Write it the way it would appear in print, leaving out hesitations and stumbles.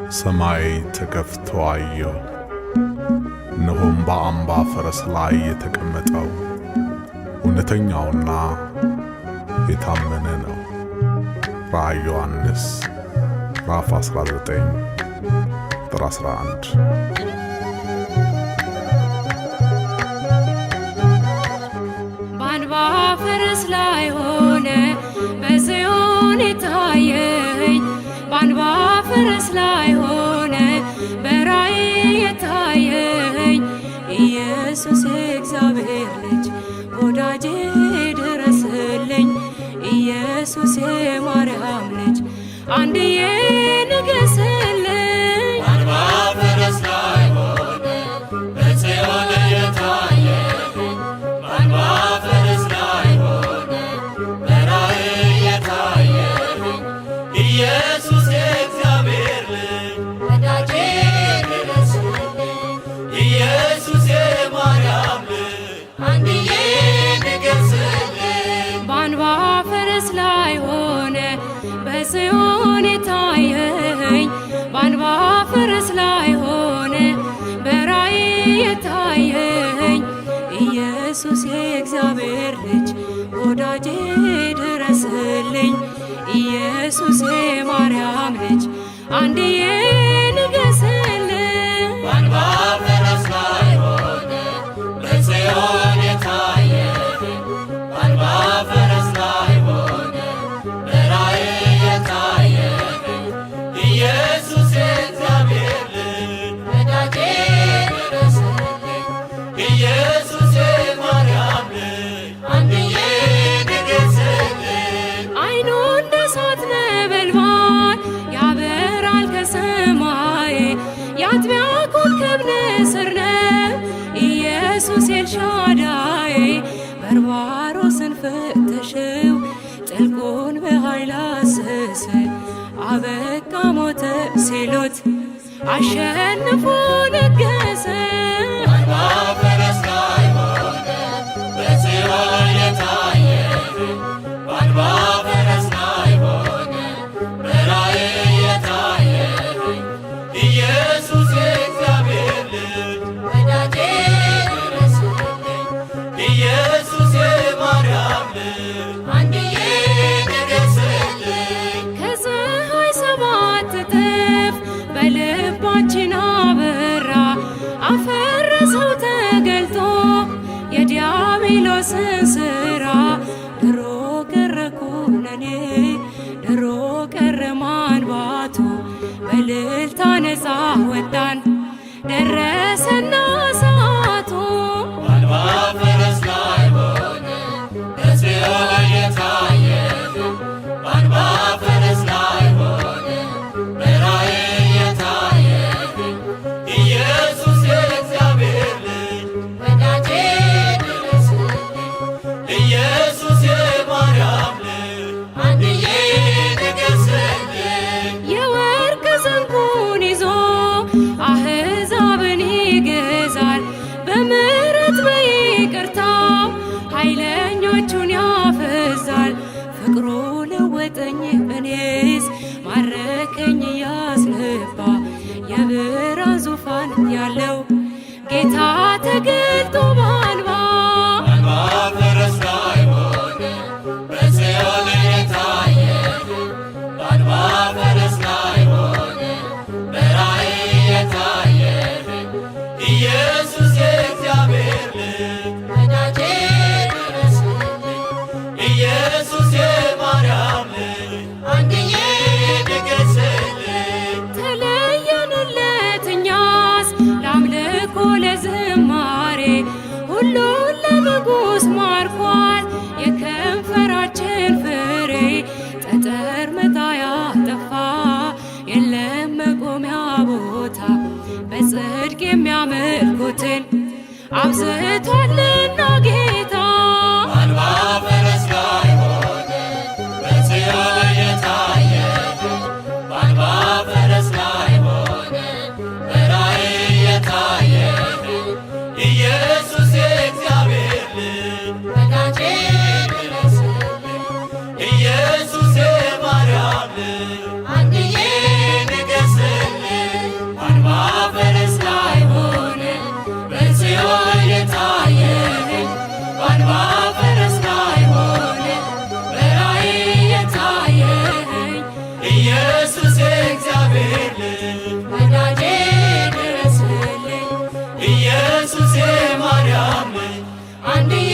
ሰማይ ተከፍቶ አየሁ። እነሆም በአምባ ፈረስ ላይ የተቀመጠው እውነተኛውና የታመነ ነው። ራእየ ዮሐንስ ምዕራፍ 19 ቁጥር 11። በአንባ ፈረስ ላይ ሆነ በጽዮን የታየኝ፣ በአንባ ፈረስ ላይ ሆነ በራእይ የታየኝ ኢየሱስ የእግዚአብሔር ልጅ ወዳጄ ድረስልኝ፣ ኢየሱስ የማርያም ልጅ አንድዬ ንገስልኝ። በአንባ ፈረስ ላይ ሆነ በጽዮን የታየኝ፣ በአንባ ፈረስ ላይ ሆነ በራእይ የታየኝ ኢየሱስ የእግዚአብሔር ልጅ ወዳጄ ድረስልኝ፣ ኢየሱስ የማርያም ልጅ አንድዬ ንገስልኝ። በአንባ ፈረስ ላይ ሆነ በጽዮን የታየኝ፣ በአንባ ፈረስ ላይ ሆነ በራእይ የታየኝ ኢየሱስ የእግዚአብሔር ልጅ ወዳጄ ድረስልኝ፣ ኢየሱስ የማርያም ልጅ አንድዬ ንገስልኝ። በአንባ ፈረስ ላይ ሆነ በጽዮን የታየኝ፣ በአንባ ፈረስ ላይ ሆነ በራእይ የታየኝ ኢየሱስ የእግዚአብሔር ልጅ ወዳጄ ድረስልኝ፣ ኢየሱስ የማርያም ልጅ አንድዬ ንገስልኝ። አይኑ እንደ እሳት ነበልባል ያበራል ከሰማይ፣ የአጥቢያ ኮከብ ንስር ነው ኢየሱስ ኤልሻዳይ። በርባሮስን ፈተሽው ጥልቁን በኃይል አሰሰ፣ አበቃ ሞተ ሲሉት አሸንፎ ነገሰ። በአንባ ፈረስ ላይ ሆነ በጽዮን የታየኝ፣ በአንባ ፈረስ ላይ ሆነ በራእይ የታየኝ ኢየሱስ የእግዚአብሔር ልጅ ወዳጄ ድረስልኝ፣ ኢየሱስ የማርያም ልጅ አንድዬ ንገስልኝ። ከፀሐይ 7 እጥፍ በልባችን አበራ፣ አፈረሰው ተገልጦ የዲያብሎስን ሥራ። ድሮ ቀረ ኩነኔ ድሮ ቀረ ማንባቱ፣ በእልልታ ነፃ ወጣን ደረሰና ሰዓቱ። በአንባ ፈረስ ላይ ሆነ በጽዮን የታየኝ፣ በአንባ ፈረስ ላይ ሆነ በራእይ የታየኝ ኢየሱስ የእግዚአብሔር ልጅ ወዳጄ ድረስልኝ፣ ኢየሱስ የማርያም ልጅ አንድዬ ንገስልኝ። የወርቅ ዘንጉን ይዞ አሕዛብን ይገዛል፣ በምሕረት በይቅርታው ኃይለኞቹን ያፈዛል። ፍቅሩ ለወጠኝ እኔስ ማረከኝ ያስነባ፣ የብርሃን ዙፋን ያለው ጌታ ተገልጦ በአንባ። በአንባ ፈረስ ላይ ሆነ በጽዮን የታየኝ፣ በአንባ ፈረስ ላይ ሆነ በራእይ የታየኝ ኢየሱስ የእግዚአብሔር ልጅ ወዳጄ ድረስልኝ፣ ኢየሱስ የማርያም ልጅ አንድዬ ንገስልኝ። ተለየንለት እኛስ ለአምልኮ ለዝማሬ፣ ሁሉን ለንጉሥ ማርኳል የከንፈራችን ፍሬ። ጠጠር መጣያ ጠፋ የለም መቆሚያ ቦታ፣ በጽድቅ የሚያመልኩትን አብዝቷልና ጌታ። በአንባ ፈረስ ላይ ሆነ በጽዮን የታየኝ፣ በአንባ ፈረስ ላይ ሆነ በራእይ የታየኝ ኢየሱስ የእግዚአብሔር ልጅ ወዳጄ ድረስልኝ፣ ኢየሱስ የማርያም ልጅ አንድዬ ንገስልኝ። ድረስልኝ ኢየሱስ የእግዚአብሔር ልጅ ወዳጄ ድረስልኝ ኢየሱስ የማርያም ልጅ አንድዬ